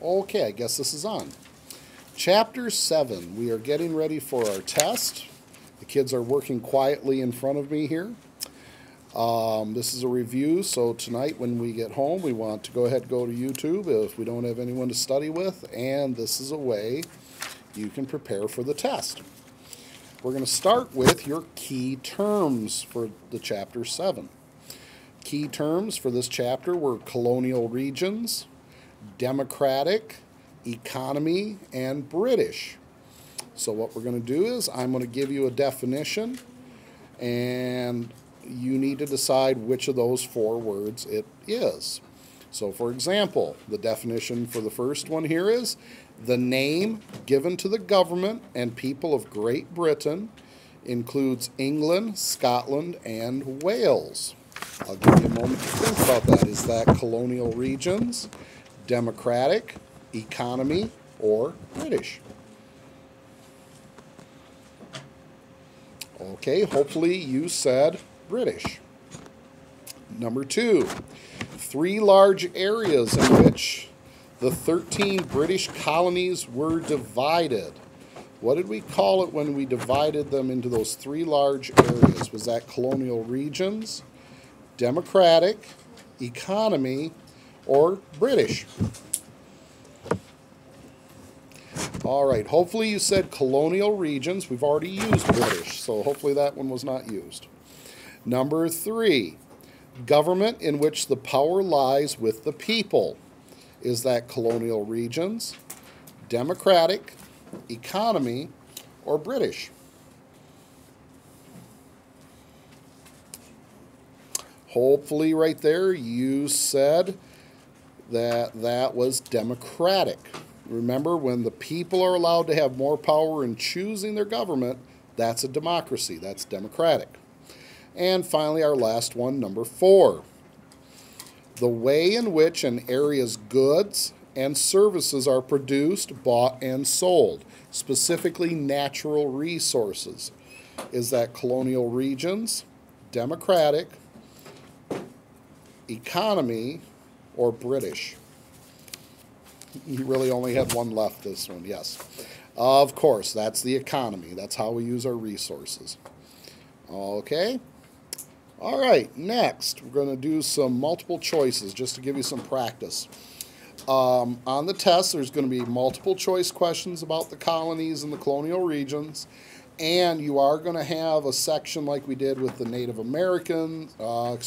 Okay, I guess this is on. Chapter 7. We are getting ready for our test. The kids are working quietly in front of me here. This is a review, so tonight when we get home, we want to go ahead and go to YouTube if we don't have anyone to study with, and this is a way you can prepare for the test. We're going to start with your key terms for the Chapter 7. Key terms for this chapter were colonial regions, democratic, economy, and British. So what we're going to do is I'm going to give you a definition, and you need to decide which of those 4 words it is. So for example, the definition for the first one here is the name given to the government and people of Great Britain includes England, Scotland, and Wales. I'll give you a moment to think about that. Is that colonial regions, democratic, economy, or British? Okay, hopefully you said British. Number 2, 3 large areas in which the 13 British colonies were divided. What did we call it when we divided them into those 3 large areas? Was that colonial regions, democratic, economy, or British? All right, hopefully you said colonial regions. We've already used British, so hopefully that one was not used. Number 3, government in which the power lies with the people. Is that colonial regions, democratic, economy, or British? Hopefully right there you said that that was democratic. Remember, when the people are allowed to have more power in choosing their government, that's a democracy, that's democratic. And finally, our last one, number 4. The way in which an area's goods and services are produced, bought, and sold, specifically natural resources. Is that colonial regions, democratic, economy, or British? You really only had one left this one, yes. Of course, that's the economy. That's how we use our resources. Okay. All right, next, we're going to do some multiple choices just to give you some practice. On the test, there's going to be multiple choice questions about the colonies and the colonial regions, and you are going to have a section like we did with the Native Americans, the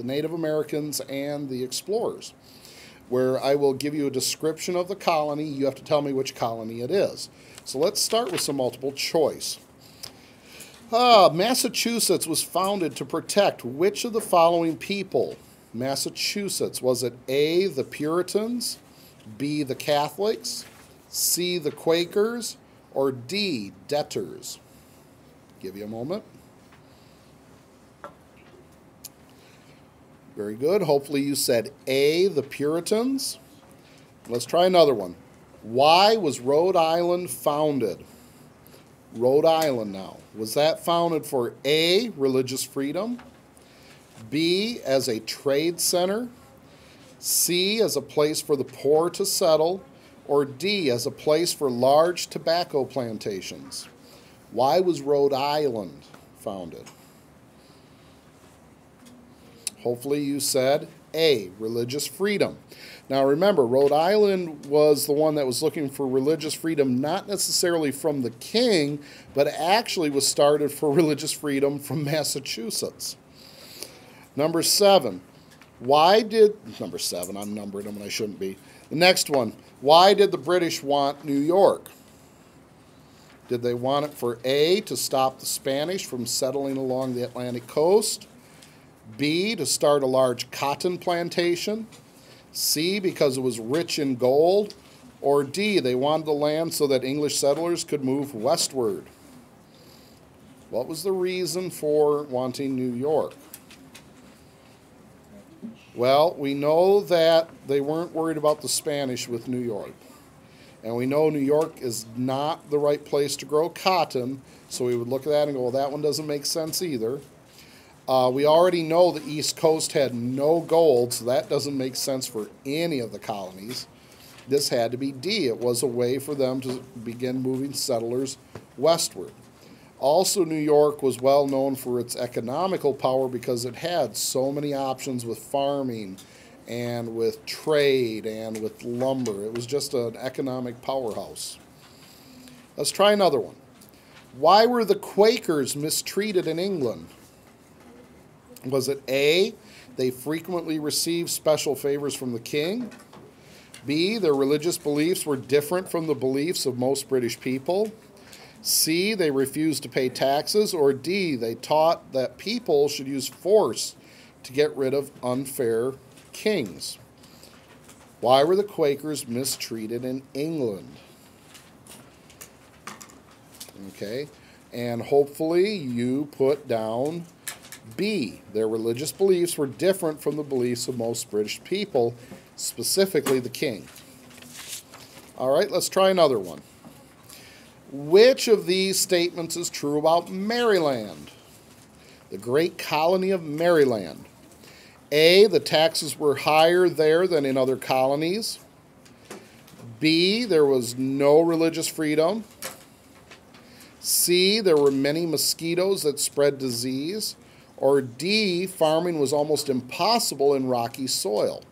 Native Americans and the explorers, where I will give you a description of the colony. You have to tell me which colony it is. So let's start with some multiple choice. Massachusetts was founded to protect which of the following people? Massachusetts, was it A, the Puritans, B, the Catholics, C, the Quakers, or D, debtors? Give you a moment. Very good. Hopefully you said A, the Puritans. Let's try another one. Why was Rhode Island founded? Rhode Island now. Was that founded for A, religious freedom, B, as a trade center, C, as a place for the poor to settle, or D, as a place for large tobacco plantations? Why was Rhode Island founded? Hopefully you said A, religious freedom. Now remember, Rhode Island was the one that was looking for religious freedom, not necessarily from the king, but actually was started for religious freedom from Massachusetts. Number 7, number 7, I'm numbering them and I shouldn't be. The next one, why did the British want New York? Did they want it for A, to stop the Spanish from settling along the Atlantic coast, B, to start a large cotton plantation, C, because it was rich in gold, or D, they wanted the land so that English settlers could move westward? What was the reason for wanting New York? Well, we know that they weren't worried about the Spanish with New York. And we know New York is not the right place to grow cotton, so we would look at that and go, well, that one doesn't make sense either. We already know the East Coast had no gold, so that doesn't make sense for any of the colonies. This had to be D. It was a way for them to begin moving settlers westward. Also, New York was well known for its economical power because it had so many options with farming and with trade and with lumber. It was just an economic powerhouse. Let's try another one. Why were the Quakers mistreated in England? Was it A, they frequently received special favors from the king? B, their religious beliefs were different from the beliefs of most British people? C, they refused to pay taxes? Or D, they taught that people should use force to get rid of unfair kings? Why were the Quakers mistreated in England? Okay, and hopefully you put down B, their religious beliefs were different from the beliefs of most British people, specifically the king. All right, let's try another one. Which of these statements is true about Maryland? The great colony of Maryland. A, the taxes were higher there than in other colonies. B, there was no religious freedom. C, there were many mosquitoes that spread disease. Or D, farming was almost impossible in rocky soil.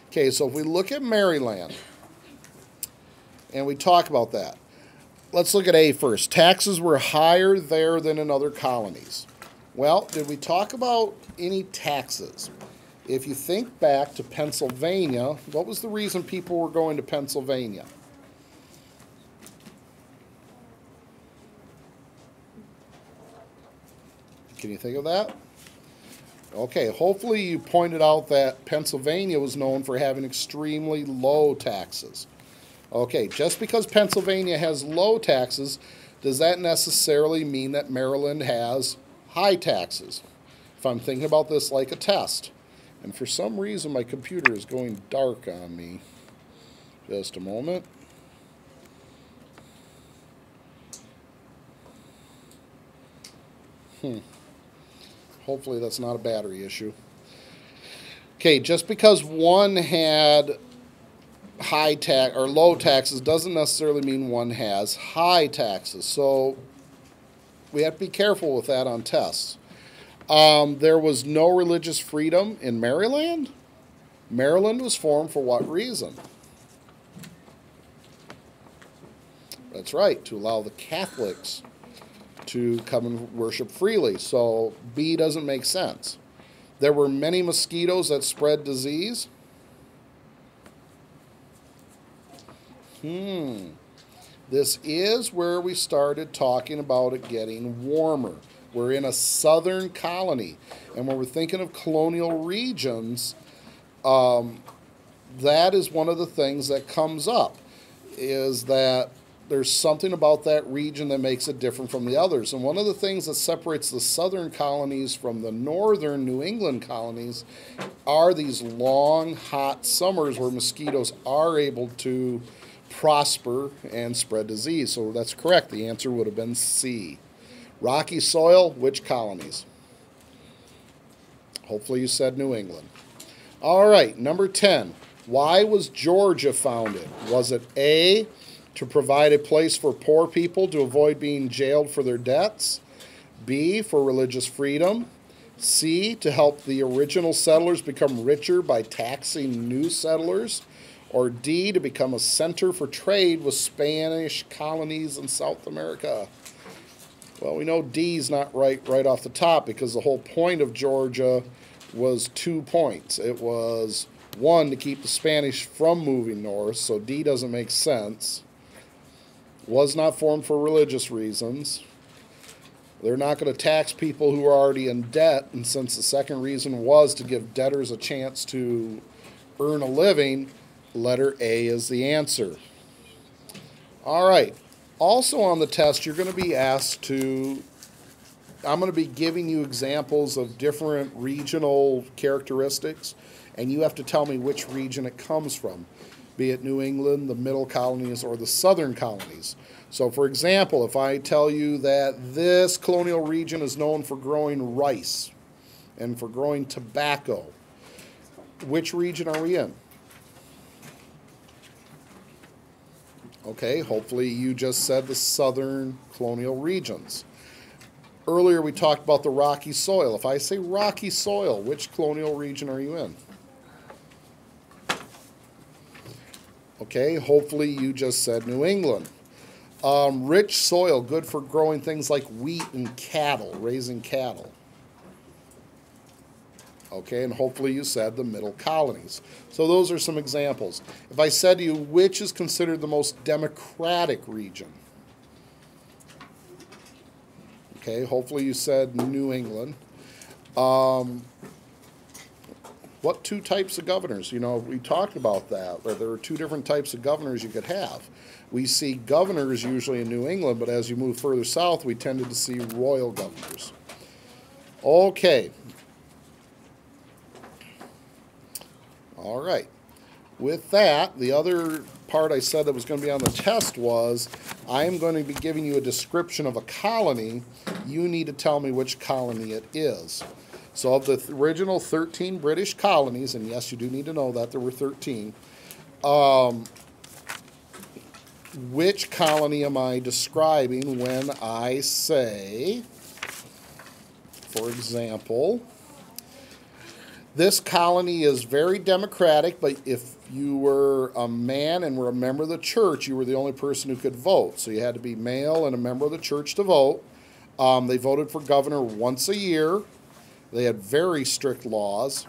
Okay, so if we look at Maryland and we talk about that, let's look at A first. Taxes were higher there than in other colonies. Well, did we talk about any taxes? If you think back to Pennsylvania, what was the reason people were going to Pennsylvania? Can you think of that? Okay, hopefully you pointed out that Pennsylvania was known for having extremely low taxes. Okay, just because Pennsylvania has low taxes, does that necessarily mean that Maryland has high taxes? If I'm thinking about this like a test, and for some reason my computer is going dark on me. Just a moment. Hopefully that's not a battery issue. Okay, just because one had high tax or low taxes doesn't necessarily mean one has high taxes. So we have to be careful with that on tests. There was no religious freedom in Maryland. Maryland was formed for what reason? That's right, to allow the Catholics to come and worship freely. So B doesn't make sense. There were many mosquitoes that spread disease. This is where we started talking about it getting warmer. We're in a southern colony. And when we're thinking of colonial regions, that is one of the things that comes up, is that there's something about that region that makes it different from the others. And one of the things that separates the southern colonies from the northern New England colonies are these long, hot summers where mosquitoes are able to prosper and spread disease. So that's correct. The answer would have been C. Rocky soil, which colonies? Hopefully you said New England. All right, number 10. Why was Georgia founded? Was it A, to provide a place for poor people to avoid being jailed for their debts? B, for religious freedom? C, to help the original settlers become richer by taxing new settlers? Or D, to become a center for trade with Spanish colonies in South America? Well, we know D's not right off the top, because the whole point of Georgia was 2 points. It was, 1, to keep the Spanish from moving north, so D doesn't make sense. Was not formed for religious reasons. They're not going to tax people who are already in debt, and since the second reason was to give debtors a chance to earn a living, letter A is the answer. All right. Also on the test, you're going to be asked to, I'm going to be giving you examples of different regional characteristics, and you have to tell me which region it comes from, be it New England, the middle colonies, or the southern colonies. So for example, if I tell you that this colonial region is known for growing rice, and for growing tobacco. Which region are we in? Okay, hopefully you just said the southern colonial regions. Earlier we talked about the rocky soil. If I say rocky soil, which colonial region are you in? Okay, hopefully you just said New England. Rich soil, good for growing things like wheat and cattle, raising cattle. Okay, and hopefully you said the middle colonies. So those are some examples. If I said to you, which is considered the most democratic region? Okay, hopefully you said New England. What two types of governors? You know, we talked about that, where there are two different types of governors you could have. We see governors usually in New England, but as you move further south, we tended to see royal governors. Okay. All right. With that, the other part I said that was going to be on the test was, I am going to be giving you a description of a colony. You need to tell me which colony it is. So of the original 13 British colonies, and yes, you do need to know that there were 13, which colony am I describing when I say, for example, this colony is very democratic, but if you were a man and were a member of the church, you were the only person who could vote. So you had to be male and a member of the church to vote. They voted for governor once a year. They had very strict laws.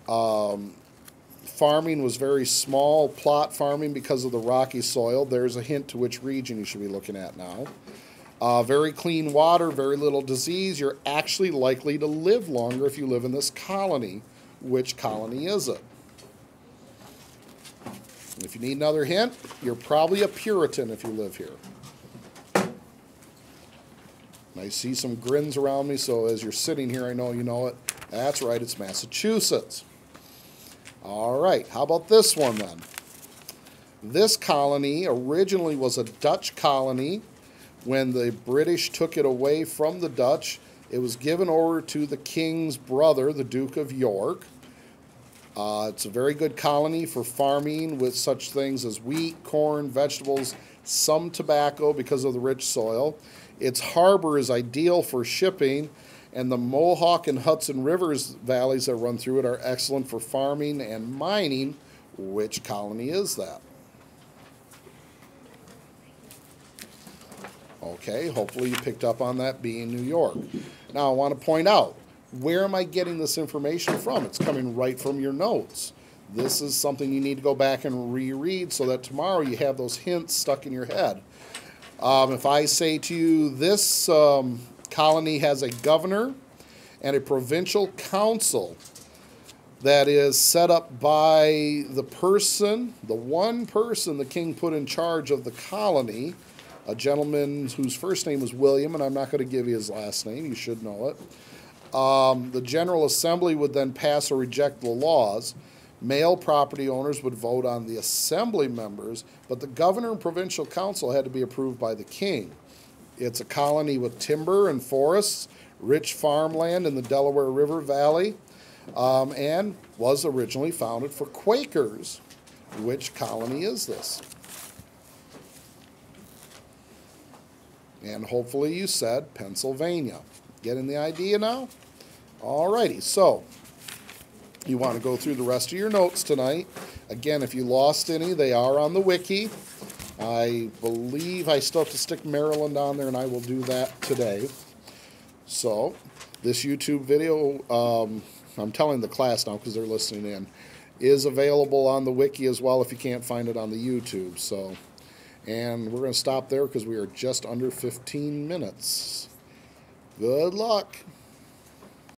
Farming was very small, plot farming because of the rocky soil. There's a hint to which region you should be looking at now. Very clean water, very little disease. You're actually likely to live longer if you live in this colony. Which colony is it? If you need another hint, you're probably a Puritan if you live here. I see some grins around me, so as you're sitting here, I know you know it. That's right, it's Massachusetts. All right, how about this one then? This colony originally was a Dutch colony. When the British took it away from the Dutch, it was given over to the king's brother, the Duke of York. It's a very good colony for farming with such things as wheat, corn, vegetables, some tobacco because of the rich soil. Its harbor is ideal for shipping, and the Mohawk and Hudson Rivers valleys that run through it are excellent for farming and mining. Which colony is that? Okay, hopefully you picked up on that being New York. Now I want to point out, where am I getting this information from? It's coming right from your notes. This is something you need to go back and reread so that tomorrow you have those hints stuck in your head. If I say to you, this colony has a governor and a provincial council that is set up by the person, the one person the king put in charge of the colony, a gentleman whose first name was William, and I'm not going to give you his last name, you should know it. The General Assembly would then pass or reject the laws. Male property owners would vote on the assembly members, but the governor and provincial council had to be approved by the king. It's a colony with timber and forests, rich farmland in the Delaware River Valley, and was originally founded for Quakers. Which colony is this? And hopefully you said Pennsylvania. Getting the idea now? Alrighty, so you want to go through the rest of your notes tonight. Again, if you lost any, they are on the wiki. I believe I still have to stick Maryland on there, and I will do that today. So this YouTube video, I'm telling the class now because they're listening in, is available on the wiki as well if you can't find it on the YouTube. So, and we're going to stop there because we are just under 15 minutes. Good luck.